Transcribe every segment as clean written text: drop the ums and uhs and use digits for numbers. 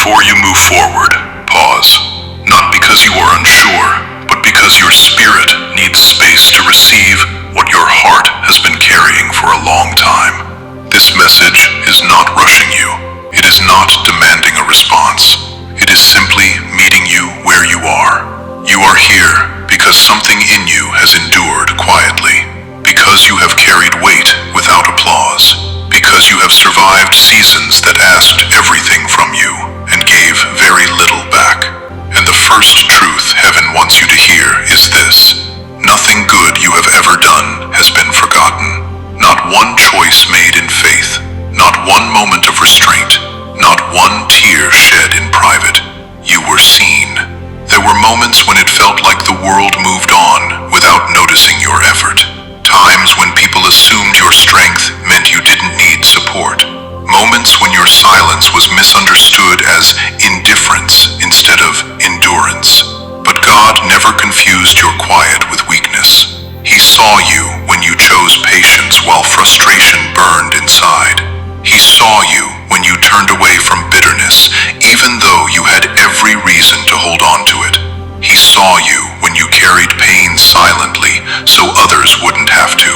Before you move forward, pause. Not because you are unsure, but because your spirit needs space to receive what your heart has been carrying for a long time. This message is not rushing you. It is not demanding a response. It is simply meeting you where you are. You are here because something in you has endured quietly, because you have carried weight without applause, because you have survived seasons that asked everything from you and gave very little back. And the first truth heaven wants you to hear is this: nothing good you have ever done has been forgotten. Not one choice made in faith, not one moment of restraint, not one tear shed in private. You were seen. There were moments when it felt like the world moved on without noticing your effort. Times when people assumed your strength meant you didn't need support. Moments when your silence was misunderstood as indifference instead of endurance. But God never confused your quiet with weakness. He saw you when you chose patience while frustration burned inside. He saw you when you turned away from bitterness, even though you had every reason to hold on to it. He saw you when you carried pain silently so others wouldn't have to.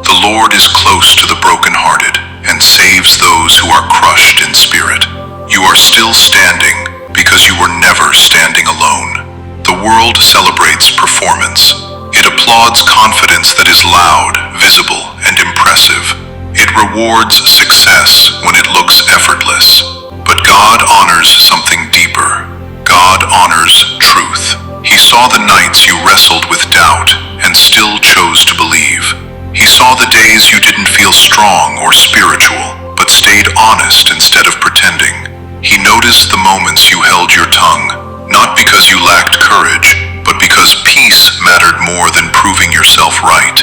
The Lord is close to the brokenhearted and saves those who are crushed in spirit. You are still standing because you were never standing alone. The world celebrates performance. It applauds confidence that is loud, visible, and impressive. It rewards success when it looks effortless. But God honors something deeper. God honors truth. He saw the nights you wrestled with doubt and still chose to believe. He saw the days you didn't feel strong or spiritual, but stayed honest instead of pretending. He noticed the moments you held your tongue, not because you lacked courage, but because peace mattered more than proving yourself right.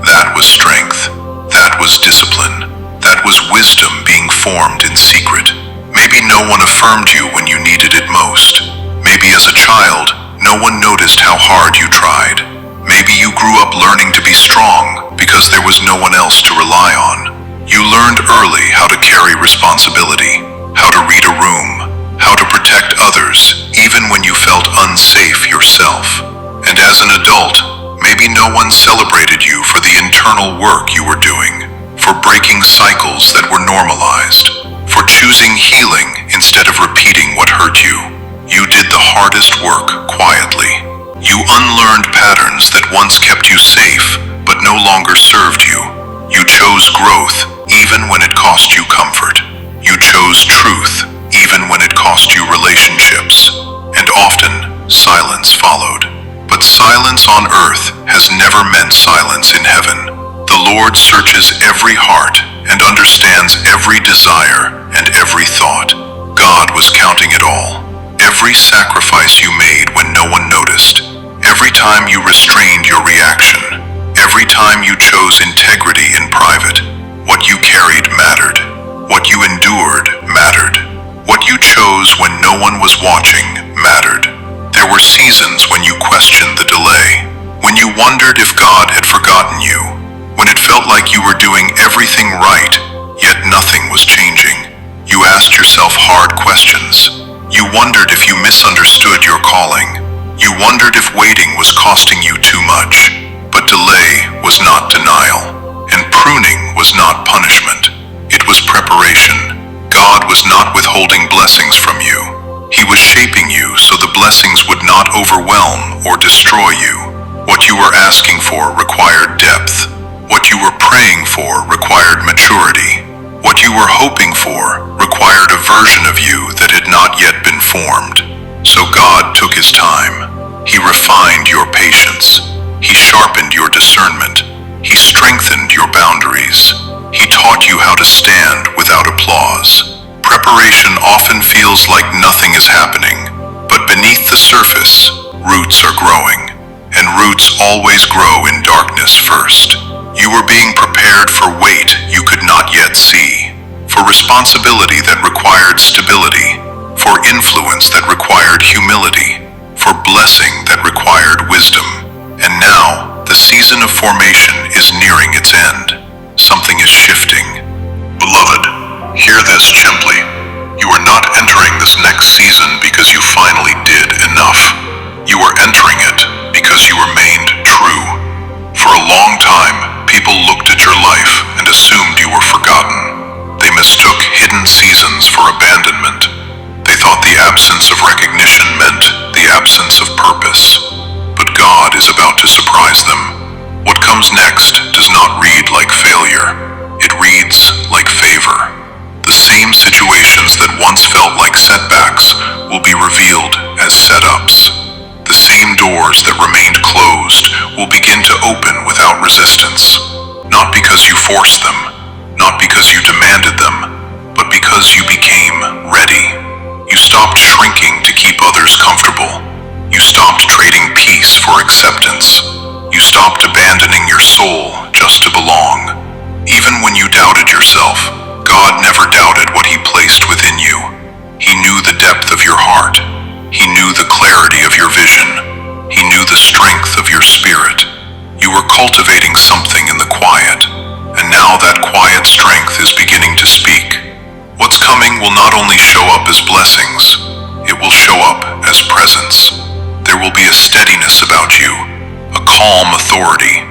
That was strength. That was discipline. That was wisdom being formed in secret. Maybe no one affirmed you when you needed it most. Maybe as a child, no one noticed how hard you tried. Maybe you grew up learning to be strong because there was no one else to rely on. You learned early how to carry responsibility, how to read a room, how to protect others, even when you felt unsafe yourself. And as an adult, maybe no one celebrated you for the internal work you were doing, for breaking cycles that were normalized, for choosing healing instead of repeating what hurt you. You did the hardest work quietly. You unlearned patterns that once kept you safe, but no longer served you. You chose growth, even when it cost you comfort. You chose truth, even when it cost you relationships. And often, silence followed. But silence on earth has never meant silence in heaven. The Lord searches every heart and understands every desire and every thought. God was counting it all. Every sacrifice you made when no one noticed. Every time you restrained your reaction. Every time you chose integrity in private. What you carried mattered. What you endured mattered. What you chose when no one was watching mattered. There were seasons when you questioned the delay, when you wondered if God had forgotten you, when it felt like you were doing everything right, yet nothing was changing. You asked yourself hard questions. You wondered if you misunderstood your calling. You wondered if waiting was costing you too much. But delay was not denial, and pruning was not punishment. It was preparation. God was not withholding blessings from you. He was shaping you so the blessings would not overwhelm or destroy you. What you were asking for required depth. What you were praying for required maturity. What you were hoping for required a version of you that had not yet been formed. So God took his time. He refined your patience. He sharpened your discernment. He strengthened your boundaries. He taught you how to stand without applause. Preparation often feels like nothing is happening, but beneath the surface, roots are growing, and roots always grow in darkness first. You were being prepared for weight you could not yet see, for responsibility that required stability, for influence that required humility, for blessing that required wisdom. And now, the season of formation is nearing its end. Something is shifting. Beloved, hear this gently. You are not entering entering this next season because you finally did enough. You are entering it because you remained true. For a long time, people looked at your life and assumed you were forgotten. They mistook hidden seasons for abandonment. They thought the absence of recognition meant the absence of purpose. But God is about to surprise them. What comes next does not read like failure. It reads like favor. The same situations that once felt like setbacks will be revealed as setups. The same doors that remained closed will begin to open without resistance. Not because you forced them, not because you demanded them, but because you became ready. You stopped shrinking to keep others comfortable. You stopped trading peace for acceptance. You stopped abandoning your soul just to belong. Even when you doubted yourself, God never doubted what He placed within you. He knew the depth of your heart. He knew the clarity of your vision. He knew the strength of your spirit. You were cultivating something in the quiet, and now that quiet strength is beginning to speak. What's coming will not only show up as blessings, it will show up as presence. There will be a steadiness about you, a calm authority,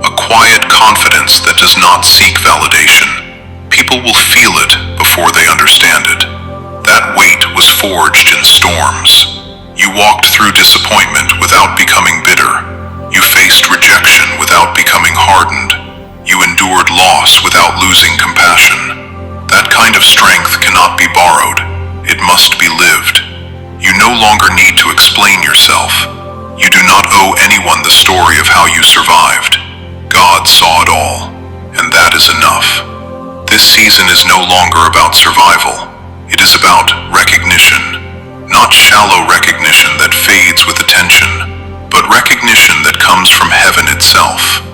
a quiet confidence that does not seek validation. People will feel it before they understand it. That weight was forged in storms. You walked through disappointment without becoming bitter. You faced rejection without becoming hardened. You endured loss without losing compassion. That kind of strength cannot be borrowed. It must be lived. You no longer need to explain yourself. You do not owe anyone the story of how you survived. God saw it all, and that is enough. This season is no longer about survival. It is about recognition. Not shallow recognition that fades with attention, but recognition that comes from heaven itself.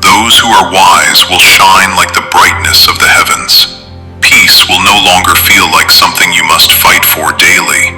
Those who are wise will shine like the brightness of the heavens. Peace will no longer feel like something you must fight for daily.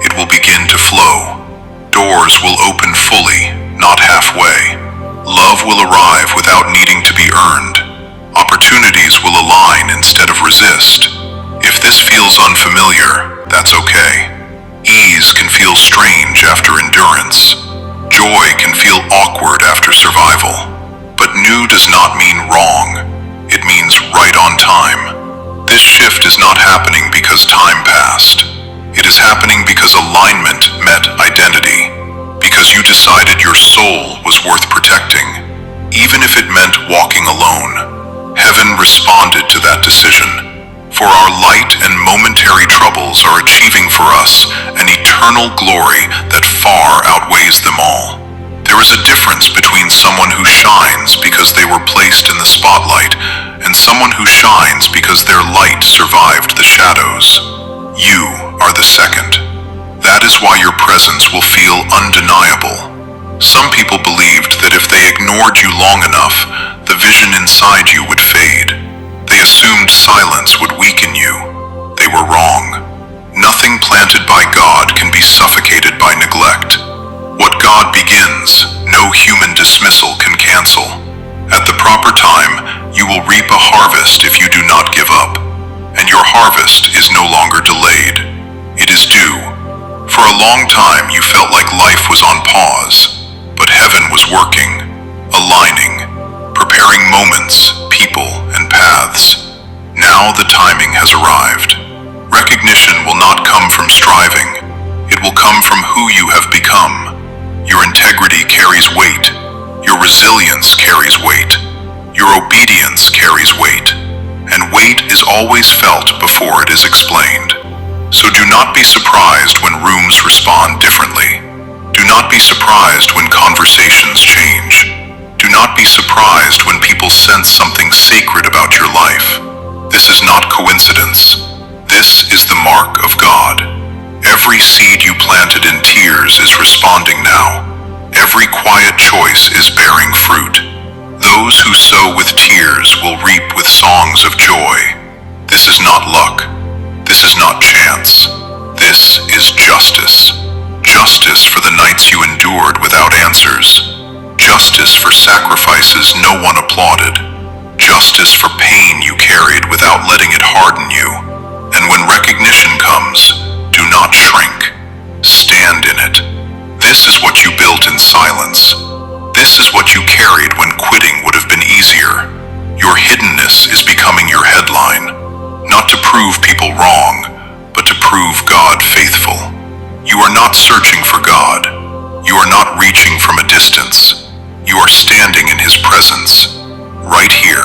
It will begin to flow. Doors will open fully, not halfway. Love will arrive without needing to be earned. Opportunities will align instead of resist. If this feels unfamiliar, that's okay. Ease can feel strange after endurance. Joy can feel awkward after survival. But new does not mean wrong. It means right on time. This shift is not happening because time passed. It is happening because alignment met identity. Because you decided your soul was worth protecting, even if it meant walking alone. Heaven responded to that decision. For our light and momentary troubles are achieving for us an eternal glory that far outweighs them all. There is a difference between someone who shines because they were placed in the spotlight and someone who shines because their light survived the shadows. You are the second. That is why your presence will feel undeniable. Some people believed that if they ignored you long enough, the vision inside you would fade. They assumed silence would weaken you. They were wrong. Nothing planted by God can be suffocated by neglect. What God begins, no human dismissal can cancel. At the proper time, you will reap a harvest if you do not give up. And your harvest is no longer delayed. It is due. For a long time you felt like life was on pause, but heaven was working, aligning, preparing moments, people, and paths. Now the timing has arrived. Recognition will not come from striving. It will come from who you have become. Your integrity carries weight. Your resilience carries weight. Your obedience carries weight. And weight is always felt before it is explained. So do not be surprised when rooms respond differently. Do not be surprised when conversations change. Do not be surprised when people sense something sacred about your life. This is not coincidence. This is the mark of God. Every seed you planted in tears is responding now. Every quiet choice is bearing fruit. Those who sow with tears will reap with songs of joy. This is not luck. This is not chance. This is justice. Justice for the nights you endured without answers. Justice for sacrifices no one applauded. Justice for pain you carried without letting it harden you. And when recognition comes, do This is what you carried when quitting would have been easier. Your hiddenness is becoming your headline, not to prove people wrong, but to prove God faithful. You are not searching for God. You are not reaching from a distance. You are standing in His presence, right here.